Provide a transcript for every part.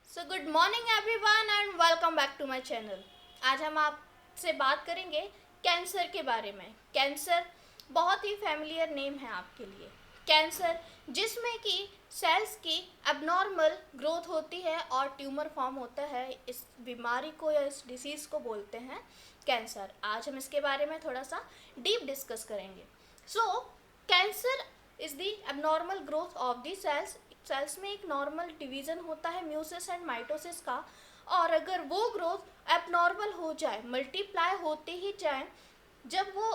So good morning everyone and welcome back to my channel. आज हम आपसे बात करेंगे कैंसर के बारे में। कैंसर बहुत ही फेमिलियर नेम है आपके लिए। कैंसर जिसमें कि सेल्स की एबनॉर्मल ग्रोथ होती है और ट्यूमर फॉर्म होता है, इस बीमारी को या इस डिसीज़ को बोलते हैं कैंसर। आज हम इसके बारे में थोड़ा सा डीप डिस्कस करेंगे। So cancer is the abnormal growth of the cells में एक नॉर्मल डिवीज़न होता है म्यूसिस एंड माइटोसिस का, और अगर वो ग्रोथ एबनॉर्मल हो जाए, मल्टीप्लाई होते ही जाए, जब वो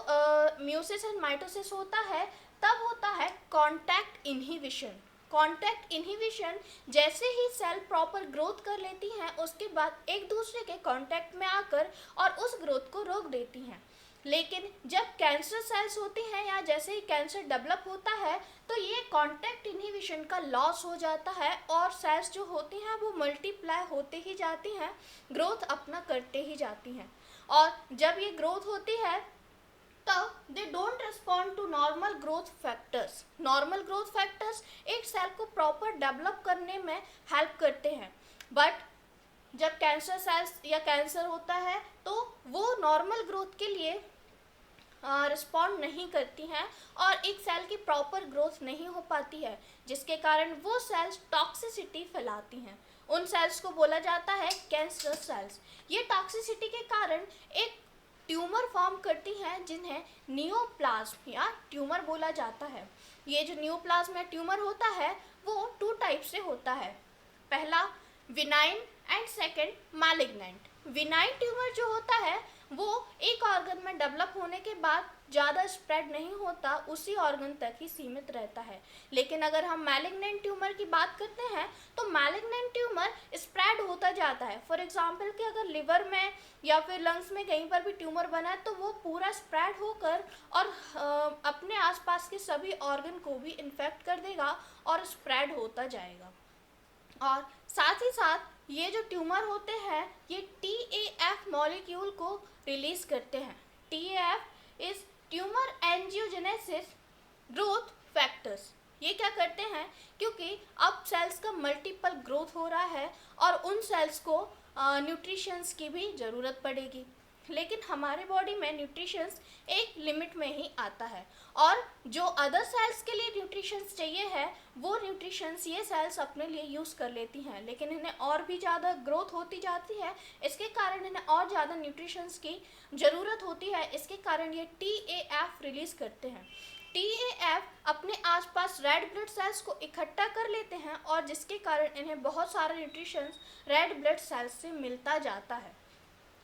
म्यूसिस एंड माइटोसिस होता है तब होता है कॉन्टैक्ट इनहिबिशन। कॉन्टैक्ट इनहिबिशन जैसे ही सेल प्रॉपर ग्रोथ कर लेती हैं उसके बाद एक दूसरे के कांटेक्ट में आकर और उस ग्रोथ को रोक देती हैं। लेकिन जब कैंसर सेल्स होती हैं या जैसे ही कैंसर डेवलप होता है तो ये कांटेक्ट इनहिबिशन का लॉस हो जाता है और सेल्स जो होती हैं वो मल्टीप्लाई होते ही जाती हैं, ग्रोथ अपना करते ही जाती हैं। और जब ये ग्रोथ होती है तब they don't respond to normal growth factors. Normal growth factors एक सेल को प्रॉपर डेवलप करने में हेल्प करते हैं, बट जब कैंसर सेल्स या कैंसर होता है तो वो नॉर्मल ग्रोथ के लिए रिस्पॉन्ड नहीं करती हैं और एक सेल की प्रॉपर ग्रोथ नहीं हो पाती है, जिसके कारण वो सेल्स टॉक्सिसिटी फैलाती हैं। उन सेल्स को बोला जाता है कैंसर सेल्स। ये टॉक्सिसिटी के कारण एक ट्यूमर फॉर्म करती हैं जिन्हें नियोप्लाज्म या ट्यूमर बोला जाता है। ये जो नियोप्लाज्म या ट्यूमर होता है वो टू टाइप से होता है। पहला विनाइन एंड सेकंड मैलिग्नेंट। विनाइन ट्यूमर जो होता है वो एक ऑर्गन में डेवलप होने के बाद ज़्यादा स्प्रेड नहीं होता, उसी ऑर्गन तक ही सीमित रहता है। लेकिन अगर हम मैलिग्नेंट ट्यूमर की बात करते हैं तो मैलिग्नेंट ट्यूमर स्प्रेड होता जाता है। फॉर एग्जांपल कि अगर लिवर में या फिर लंग्स में कहीं पर भी ट्यूमर बना है तो वो पूरा स्प्रेड होकर और अपने आसपास के सभी ऑर्गन को भी इन्फेक्ट कर देगा और स्प्रेड होता जाएगा। और साथ ही साथ ये जो ट्यूमर होते हैं ये TAF मॉलिक्यूल को रिलीज करते हैं। TAF is tumour angiogenesis growth factors. ये क्या करते हैं, क्योंकि अब सेल्स का मल्टीपल ग्रोथ हो रहा है और उन सेल्स को न्यूट्रिशंस की भी ज़रूरत पड़ेगी, लेकिन हमारे बॉडी में न्यूट्रिशंस एक लिमिट में ही आता है और जो अदर सेल्स के लिए न्यूट्रिशंस चाहिए है वो न्यूट्रिशंस ये सेल्स अपने लिए यूज़ कर लेती हैं, लेकिन इन्हें और भी ज़्यादा ग्रोथ होती जाती है, इसके कारण इन्हें और ज़्यादा न्यूट्रिशंस की ज़रूरत होती है। इसके कारण ये TAF रिलीज़ करते हैं। TAF अपने आसपास रेड ब्लड सेल्स को इकट्ठा कर लेते हैं और जिसके कारण इन्हें बहुत सारा न्यूट्रिशंस रेड ब्लड सेल्स से मिलता जाता है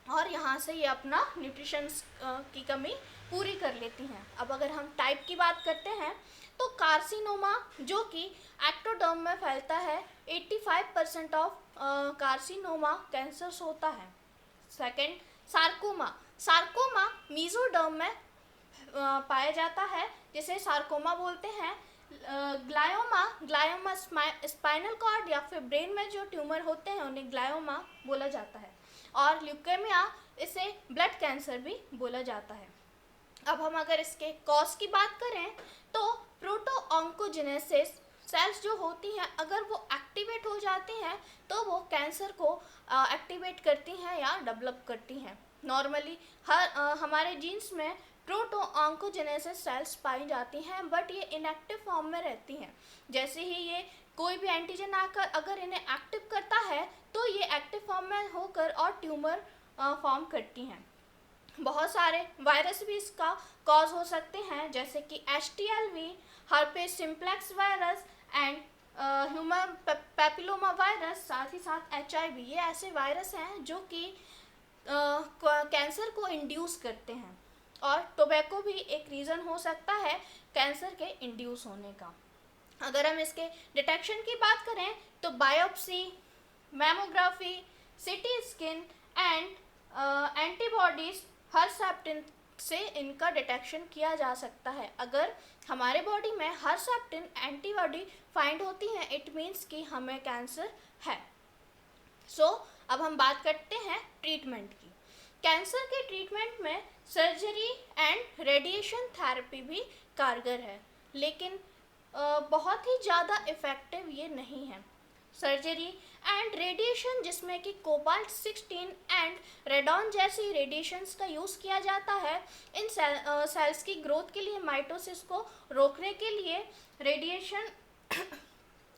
और यहाँ से ये अपना न्यूट्रिशंस की कमी पूरी कर लेती हैं। अब अगर हम टाइप की बात करते हैं तो कार्सिनोमा जो कि एक्टोडर्म में फैलता है, 85% ऑफ कार्सिनोमा कैंसर्स होता है। Second sarcoma. सार्कोमा मीजोडर्म में पाया जाता है जिसे सार्कोमा बोलते हैं। ग्लायोमा, ग्लायोमा स्पाइनल कॉर्ड या फिर ब्रेन में जो ट्यूमर होते हैं उन्हें ग्लायोमा बोला जाता है। और ल्यूकेमिया, इसे ब्लड कैंसर भी बोला जाता है। अब हम अगर इसके कॉज की बात करें तो प्रोटो ऑन्कोजेनेसिस सेल्स जो होती हैं अगर वो एक्टिवेट हो जाती हैं तो वो कैंसर को एक्टिवेट करती हैं या डेवलप करती हैं। नॉर्मली हमारे जीन्स में प्रोटो ऑन्कोजेनेसिस सेल्स पाई जाती हैं, बट ये इनएक्टिव फॉर्म में रहती हैं। जैसे ही ये कोई भी एंटीजन आकर अगर इन्हें एक्टिव करता है तो ये एक्टिव फॉर्म में होकर और ट्यूमर फॉर्म करती हैं। बहुत सारे वायरस भी इसका कॉज हो सकते हैं, जैसे कि HTLV, herpes simplex virus and human papilloma virus, साथ ही साथ HIV। ये ऐसे वायरस हैं जो कि कैंसर को इंड्यूस करते हैं। और टोबैको भी एक रीज़न हो सकता है कैंसर के इंड्यूस होने का। अगर हम इसके डिटेक्शन की बात करें तो biopsy, mammography, CT scan and antibodies Herceptin से इनका डिटेक्शन किया जा सकता है। अगर हमारे बॉडी में हर्सेप्टिन एंटीबॉडी फाइंड होती है इट मीन्स कि हमें कैंसर है। अब हम बात करते हैं ट्रीटमेंट की। कैंसर के ट्रीटमेंट में सर्जरी एंड रेडिएशन थेरेपी भी कारगर है, लेकिन बहुत ही ज़्यादा इफ़ेक्टिव ये नहीं है। सर्जरी एंड रेडिएशन जिसमें कि कोबाल्ट 16 एंड रेडॉन जैसी रेडिएशंस का यूज़ किया जाता है इन सेल्स की ग्रोथ के लिए, माइटोसिस को रोकने के लिए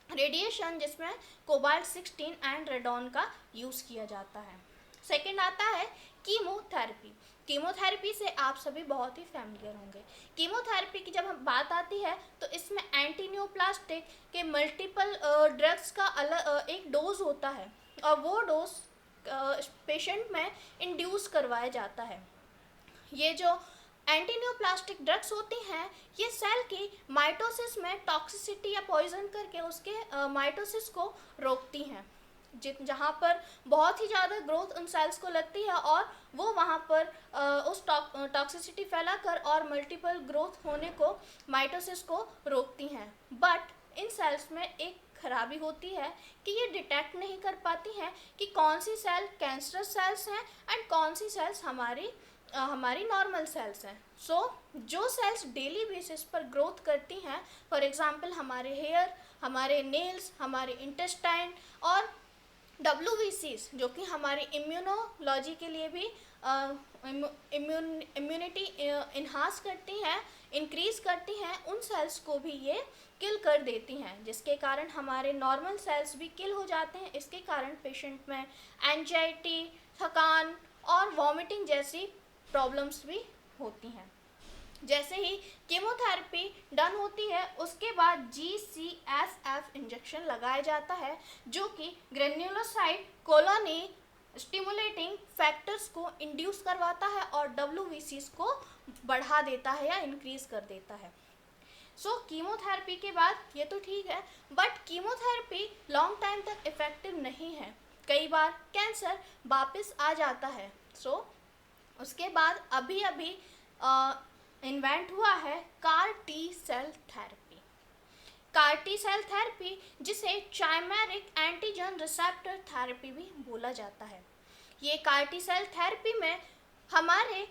रेडिएशन जिसमें कोबाल्ट 16 एंड रेडॉन का यूज़ किया जाता है। सेकेंड आता है कीमोथेरेपी। कीमोथेरेपी से आप सभी बहुत ही फैमिलियर होंगे। कीमोथेरेपी की जब हम बात आती है तो इसमें एंटीनियोप्लास्टिक के मल्टीपल ड्रग्स का अलग एक डोज होता है और वो डोज पेशेंट में इंड्यूस करवाया जाता है। ये जो एंटीनियोप्लास्टिक ड्रग्स होती हैं ये सेल की माइटोसिस में टॉक्सिसिटी या पॉइजन करके उसके माइटोसिस को रोकती हैं। जहाँ पर बहुत ही ज़्यादा ग्रोथ उन सेल्स को लगती है और वो वहाँ पर उस टॉक्सिसिटी फैलाकर और मल्टीपल ग्रोथ होने को, माइटोसिस को रोकती हैं। बट इन सेल्स में एक खराबी होती है कि ये डिटेक्ट नहीं कर पाती हैं कि कौन सी सेल कैंसरस सेल्स हैं एंड कौन सी सेल्स हमारी नॉर्मल सेल्स हैं। सो जो सेल्स डेली बेसिस पर ग्रोथ करती हैं, फॉर एग्जांपल हमारे हेयर, हमारे नेल्स, हमारे इंटेस्टाइन और WBCs जो कि हमारी इम्यूनोलॉजी के लिए भी इम्यूनिटी इन्हांस करती हैं, इंक्रीज़ करती हैं, उन सेल्स को भी ये किल कर देती हैं, जिसके कारण हमारे नॉर्मल सेल्स भी किल हो जाते हैं। इसके कारण पेशेंट में एंजाइटी, थकान और वॉमिटिंग जैसी प्रॉब्लम्स भी होती हैं। जैसे ही कीमोथेरेपी डन होती है उसके बाद GCSF इंजेक्शन लगाया जाता है जो कि ग्रेन्युलोसाइट कॉलोनी स्टिमुलेटिंग फैक्टर्स को इंड्यूस करवाता है और WBCs को बढ़ा देता है या इंक्रीज कर देता है। सो कीमोथेरेपी के बाद ये तो ठीक है, बट कीमोथेरेपी लॉन्ग टाइम तक इफ़ेक्टिव नहीं है। कई बार कैंसर वापस आ जाता है। सो उसके बाद अभी इन्वेंट हुआ है CAR T cell therapy. CAR T cell therapy जिसे चाइमेरिक एंटीजन रिसेप्टर थेरेपी भी बोला जाता है। ये कार टी सेल थेरेपी में हमारे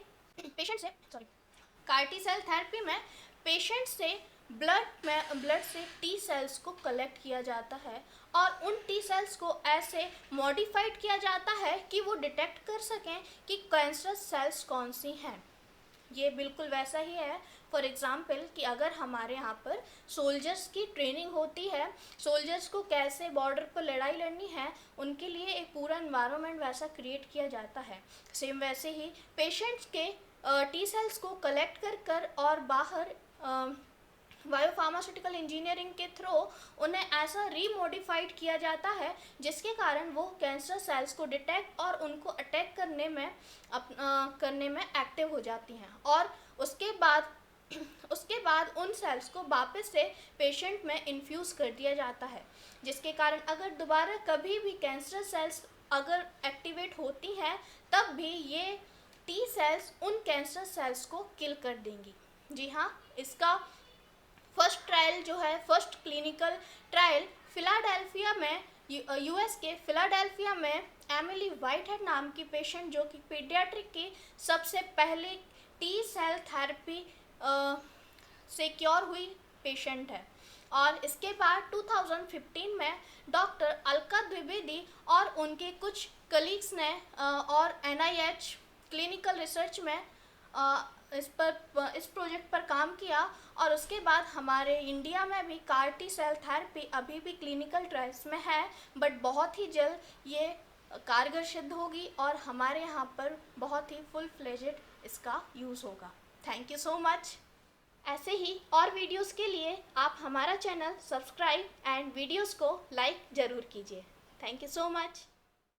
पेशेंट से ब्लड से टी सेल्स को कलेक्ट किया जाता है और उन टी सेल्स को ऐसे मॉडिफाइड किया जाता है कि वो डिटेक्ट कर सकें कि कैंसरस सेल्स कौन सी हैं। ये बिल्कुल वैसा ही है, फॉर एग्ज़ाम्पल कि अगर हमारे यहाँ पर सोल्जर्स की ट्रेनिंग होती है, सोल्जर्स को कैसे बॉर्डर पर लड़ाई लड़नी है, उनके लिए एक पूरा एनवायरनमेंट वैसा क्रिएट किया जाता है। सेम वैसे ही पेशेंट्स के टी सेल्स को कलेक्ट कर और बाहर बायोफार्मास्यूटिकल इंजीनियरिंग के थ्रू उन्हें ऐसा रीमोडिफाइड किया जाता है जिसके कारण वो कैंसर सेल्स को डिटेक्ट और उनको अटैक करने में एक्टिव हो जाती हैं और उसके बाद उन सेल्स को वापस से पेशेंट में इन्फ्यूज़ कर दिया जाता है, जिसके कारण अगर दोबारा कभी भी कैंसर सेल्स अगर एक्टिवेट होती हैं तब भी ये टी सेल्स उन कैंसर सेल्स को किल कर देंगी। जी हाँ, इसका फर्स्ट क्लिनिकल ट्रायल फिलाडेल्फिया में US के फिलाडेल्फिया में एमिली व्हाइटहेड नाम की पेशेंट जो कि पीडियाट्रिक की सबसे पहले टी सेल थेरेपी से क्योर हुई पेशेंट है। और इसके बाद 2015 में डॉक्टर अलका द्विवेदी और उनके कुछ कलीग्स ने और NIH क्लिनिकल रिसर्च में इस प्रोजेक्ट पर काम किया और उसके बाद हमारे इंडिया में भी कार टी सेल थेरेपी अभी भी क्लिनिकल ट्रायल्स में है, बट बहुत ही जल्द ये कारगर सिद्ध होगी और हमारे यहाँ पर बहुत ही फुल फ्लेजेड इसका यूज़ होगा। Thank you so much. ऐसे ही और वीडियोस के लिए आप हमारा चैनल सब्सक्राइब एंड वीडियोस को लाइक ज़रूर कीजिए। Thank you so much.